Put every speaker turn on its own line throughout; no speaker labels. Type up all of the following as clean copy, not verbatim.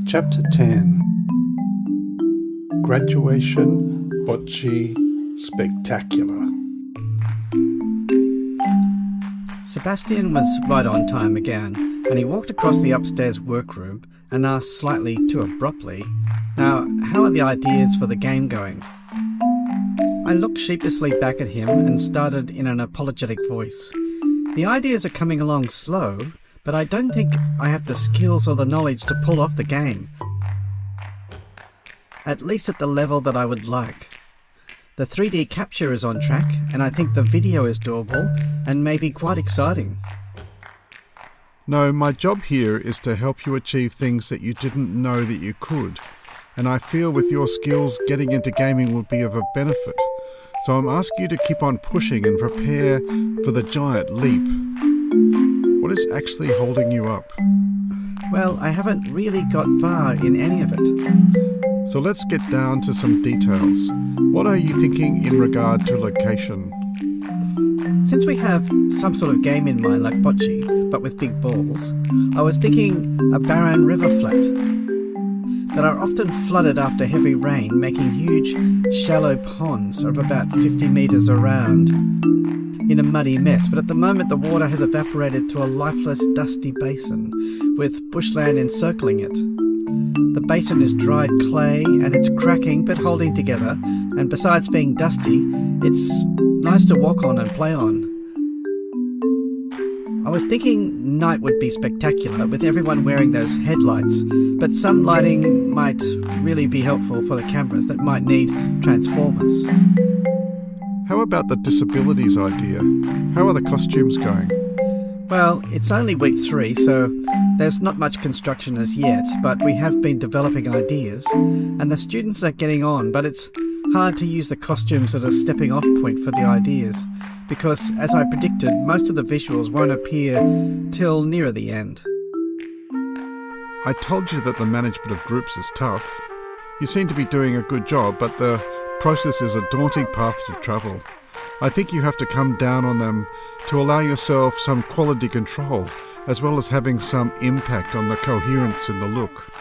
Chapter 10 Graduation Bocce Spectacular.
Sebastian was right on time again, and he walked across the upstairs workroom and asked slightly too abruptly, "Now, how are the ideas for the game going?" I looked sheepishly back at him and started in an apologetic voice. "The ideas are coming along slow, but I don't think I have the skills or the knowledge to pull off the game. At least at the level that I would like. The 3D capture is on track, and I think the video is doable and maybe quite exciting."
No, my job here is to help you achieve things that you didn't know that you could, and I feel with your skills getting into gaming would be of a benefit. So I'm asking you to keep on pushing and prepare for the giant leap. What is actually holding you up?
Well, I haven't really got far in any of it.
So let's get down to some details. What are you thinking in regard to location?
Since we have some sort of game in mind like bocce, but with big balls, I was thinking a barren river flat that are often flooded after heavy rain, making huge, shallow ponds of about 50 metres around in a muddy mess. But at the moment the water has evaporated to a lifeless, dusty basin with bushland encircling it. The basin is dried clay and it's cracking but holding together, and besides being dusty, it's nice to walk on and play on. I was thinking night would be spectacular with everyone wearing those headlights, but some lighting might really be helpful for the cameras that might need transformers.
How about the disabilities idea? How are the costumes going?
Well, it's only week 3, so there's not much construction as yet, but we have been developing ideas, and the students are getting on, but it's hard to use the costumes as a stepping off point for the ideas, because, as I predicted, most of the visuals won't appear till nearer the end.
I told you that the management of groups is tough. You seem to be doing a good job, but the process is a daunting path to travel. I think you have to come down on them to allow yourself some quality control, as well as having some impact on the coherence in the look.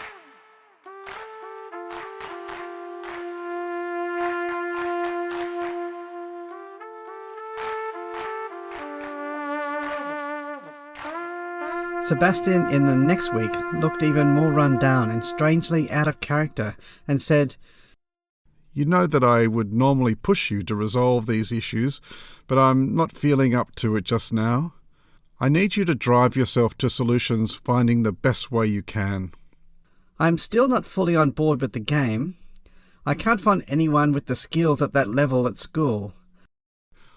Sebastian in the next week looked even more run down and strangely out of character and said,
You know that I would normally push you to resolve these issues, but I'm not feeling up to it just now. I need you to drive yourself to solutions, finding the best way you can.
"I'm still not fully on board with the game. I can't find anyone with the skills at that level at school."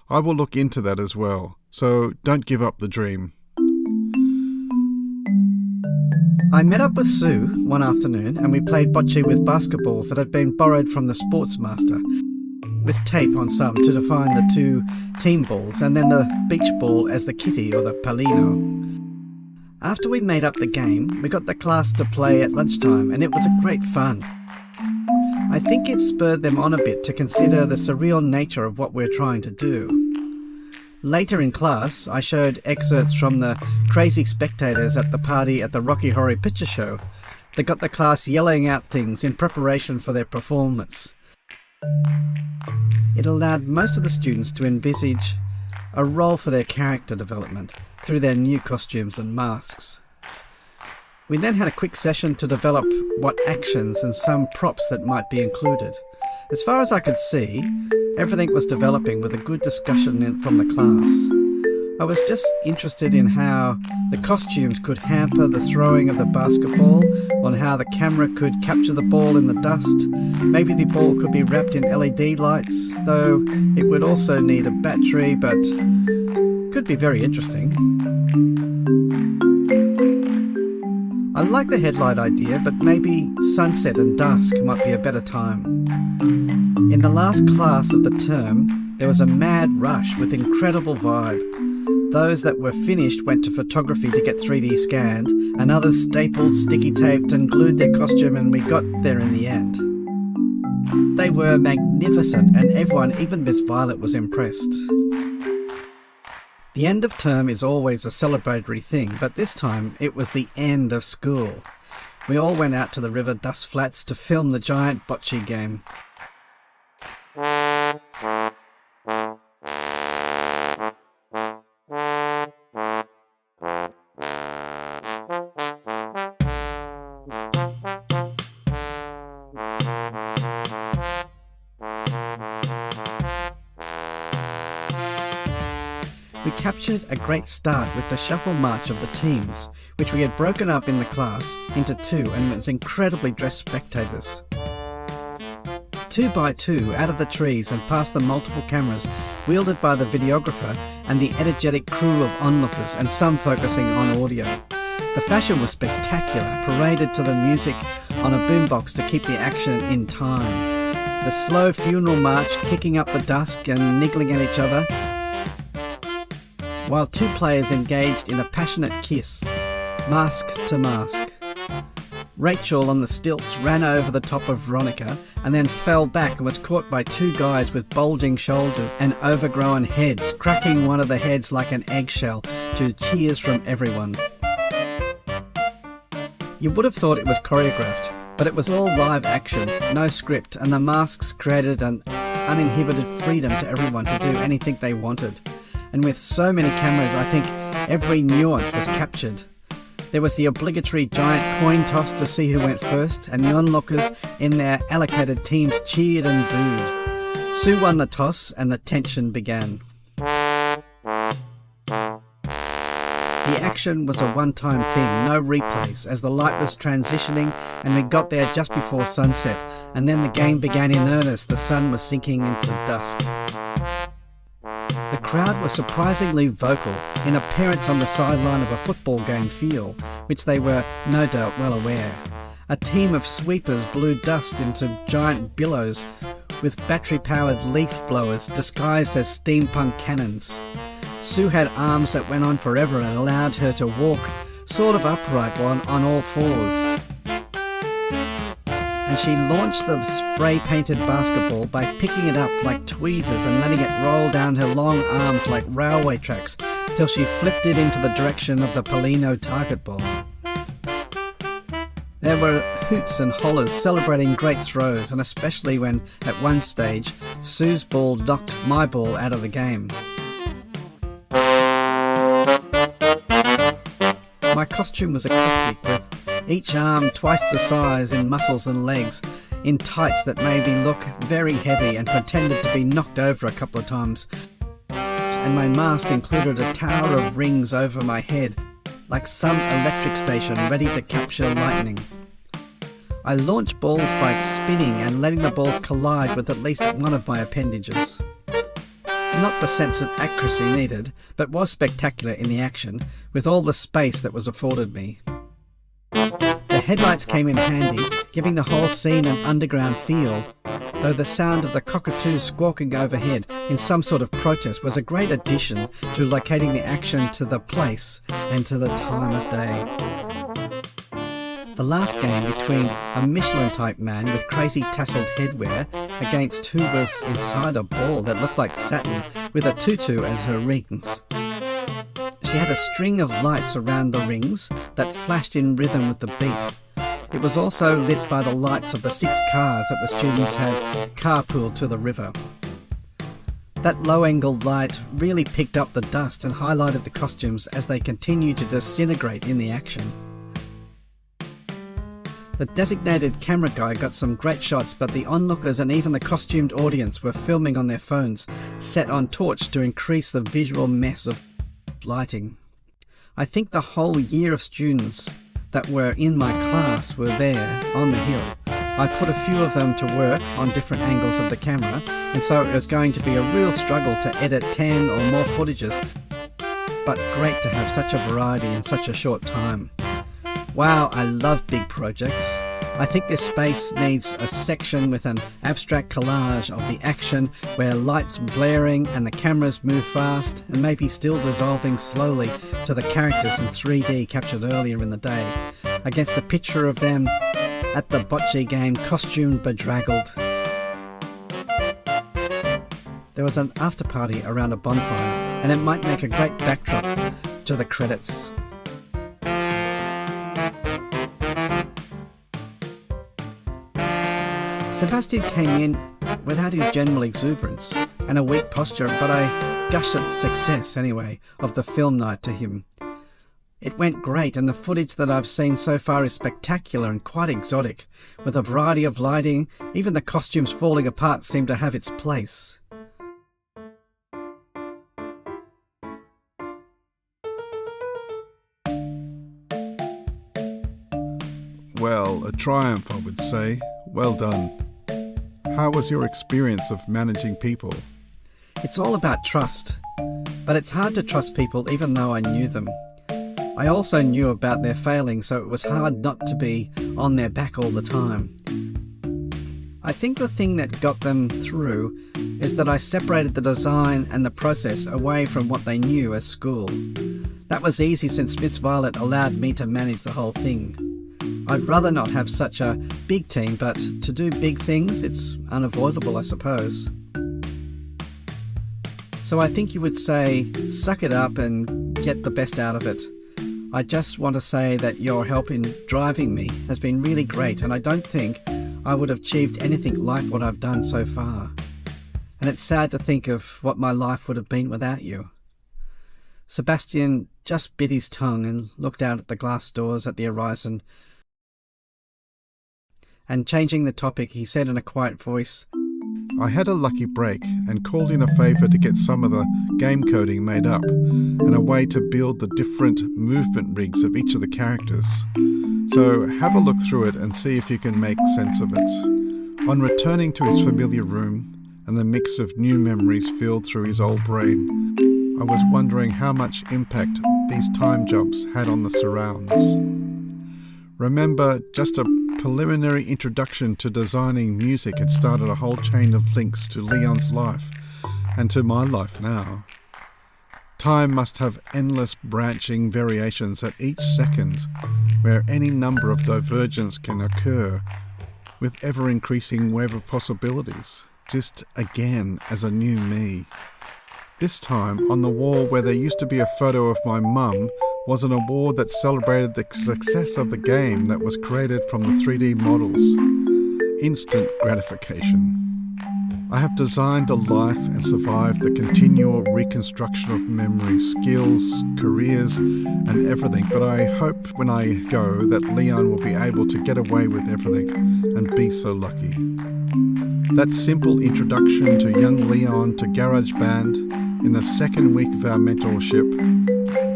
I will look into that as well, so don't give up the dream.
I met up with Sue one afternoon and we played bocce with basketballs that had been borrowed from the sportsmaster, with tape on some to define the 2 team balls and then the beach ball as the kitty or the palino. After we made up the game, we got the class to play at lunchtime and it was a great fun. I think it spurred them on a bit to consider the surreal nature of what we're trying to do. Later in class, I showed excerpts from the crazy spectators at the party at the Rocky Horror Picture Show that got the class yelling out things in preparation for their performance. It allowed most of the students to envisage a role for their character development through their new costumes and masks. We then had a quick session to develop what actions and some props that might be included. As far as I could see, everything was developing with a good discussion from the class. I was just interested in how the costumes could hamper the throwing of the basketball, on how the camera could capture the ball in the dust. Maybe the ball could be wrapped in LED lights, though it would also need a battery, but could be very interesting. I like the headlight idea, but maybe sunset and dusk might be a better time. In the last class of the term, there was a mad rush with incredible vibe. Those that were finished went to photography to get 3D scanned, and others stapled, sticky taped and glued their costume, and we got there in the end. They were magnificent, and everyone, even Miss Violet, was impressed. The end of term is always a celebratory thing, but this time it was the end of school. we all went out to the River Dust Flats to film the giant bocce game. We captured a great start with the shuffle march of the teams, which we had broken up in the class into two and was incredibly dressed spectators. 2 by 2 out of the trees and past the multiple cameras wielded by the videographer and the energetic crew of onlookers, and some focusing on audio. The fashion was spectacular, paraded to the music on a boombox to keep the action in time. The slow funeral march kicking up the dusk and niggling at each other, while two players engaged in a passionate kiss, mask to mask. Rachel on the stilts ran over the top of Veronica and then fell back and was caught by two guys with bulging shoulders and overgrown heads, cracking one of the heads like an eggshell to cheers from everyone. You would have thought it was choreographed, but it was all live action, no script, and the masks created an uninhibited freedom to everyone to do anything they wanted. And with so many cameras, I think every nuance was captured. There was the obligatory giant coin toss to see who went first, and the onlookers in their allocated teams cheered and booed. Sue won the toss and the tension began. The action was a one-time thing, no replays, as the light was transitioning and we got there just before sunset, and then the game began in earnest. The sun was sinking into dusk. The crowd was surprisingly vocal in appearance on the sideline of a football game feel, which they were no doubt well aware. A team of sweepers blew dust into giant billows with battery-powered leaf blowers disguised as steampunk cannons. Sue had arms that went on forever and allowed her to walk sort of upright on all fours. And she launched the spray-painted basketball by picking it up like tweezers and letting it roll down her long arms like railway tracks till she flipped it into the direction of the Polino target ball. There were hoots and hollers celebrating great throws, and especially when, at one stage, Sue's ball knocked my ball out of the game. My costume was eclectic, with each arm twice the size in muscles and legs, in tights that made me look very heavy and pretended to be knocked over a couple of times. And my mask included a tower of rings over my head, like some electric station ready to capture lightning. I launched balls by spinning and letting the balls collide with at least one of my appendages. Not the sense of accuracy needed, but was spectacular in the action, with all the space that was afforded me. The headlights came in handy, giving the whole scene an underground feel, though the sound of the cockatoos squawking overhead in some sort of protest was a great addition to locating the action to the place and to the time of day. The last game between a Michelin-type man with crazy tasseled headwear against who was inside a ball that looked like satin with a tutu as her rings. She had a string of lights around the rings that flashed in rhythm with the beat. It was also lit by the lights of the 6 cars that the students had carpooled to the river. That low-angled light really picked up the dust and highlighted the costumes as they continued to disintegrate in the action. The designated camera guy got some great shots, but the onlookers and even the costumed audience were filming on their phones, set on torch to increase the visual mess of lighting. I think the whole year of students that were in my class were there on the hill. I put a few of them to work on different angles of the camera, and so it was going to be a real struggle to edit 10 or more footages, but great to have such a variety in such a short time. Wow, I love big projects. I think this space needs a section with an abstract collage of the action where lights blaring and the cameras move fast and maybe still dissolving slowly to the characters in 3D captured earlier in the day, against a picture of them at the bocce game costumed bedraggled. There was an after party around a bonfire, and it might make a great backdrop to the credits. Sebastian came in without his general exuberance and a weak posture, but I gushed at the success, anyway, of the film night to him. It went great, and the footage that I've seen so far is spectacular and quite exotic, with a variety of lighting. Even the costumes falling apart seem to have its place.
Well, a triumph, I would say. Well done. How was your experience of managing people?
It's all about trust, but it's hard to trust people even though I knew them. I also knew about their failings, so it was hard not to be on their back all the time. I think the thing that got them through is that I separated the design and the process away from what they knew as school. That was easy since Miss Violet allowed me to manage the whole thing. I'd rather not have such a big team, but to do big things, it's unavoidable, I suppose. So I think you would say, suck it up and get the best out of it. I just want to say that your help in driving me has been really great, and I don't think I would have achieved anything like what I've done so far. And it's sad to think of what my life would have been without you. Sebastian just bit his tongue and looked out at the glass doors at the horizon. And changing the topic, he said in a quiet voice,
I had a lucky break and called in a favour to get some of the game coding made up and a way to build the different movement rigs of each of the characters. So have a look through it and see if you can make sense of it. On returning to his familiar room and the mix of new memories filled through his old brain, I was wondering how much impact these time jumps had on the surrounds. Remember, just a preliminary introduction to designing music had started a whole chain of links to Leon's life and to my life now. Time must have endless branching variations at each second, where any number of divergence can occur, with ever-increasing web of possibilities, just again as a new me. This time, on the wall where there used to be a photo of my mum, was an award that celebrated the success of the game that was created from the 3D models. Instant gratification. I have designed a life and survived the continual reconstruction of memories, skills, careers, and everything, but I hope when I go that Leon will be able to get away with everything and be so lucky. That simple introduction to young Leon to GarageBand in the second week of our mentorship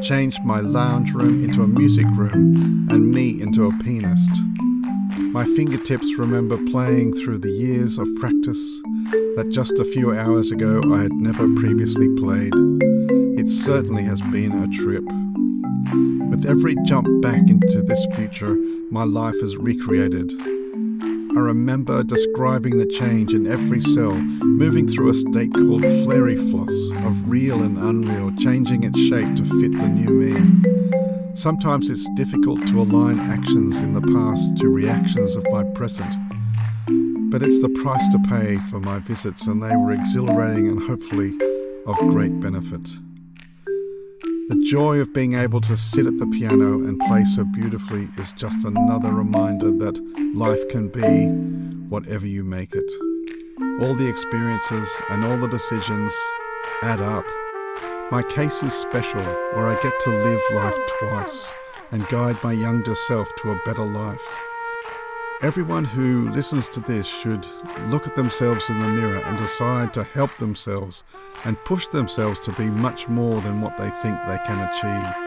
changed my lounge room into a music room and me into a pianist. My fingertips remember playing through the years of practice that just a few hours ago I had never previously played. It certainly has been a trip. With every jump back into this future, my life is recreated. I remember describing the change in every cell, moving through a state called flary floss, of real and unreal, changing its shape to fit the new me. Sometimes it's difficult to align actions in the past to reactions of my present, but it's the price to pay for my visits, and they were exhilarating and hopefully of great benefit. The joy of being able to sit at the piano and play so beautifully is just another reminder that life can be whatever you make it. All the experiences and all the decisions add up. My case is special, where I get to live life twice and guide my younger self to a better life. Everyone who listens to this should look at themselves in the mirror and decide to help themselves and push themselves to be much more than what they think they can achieve.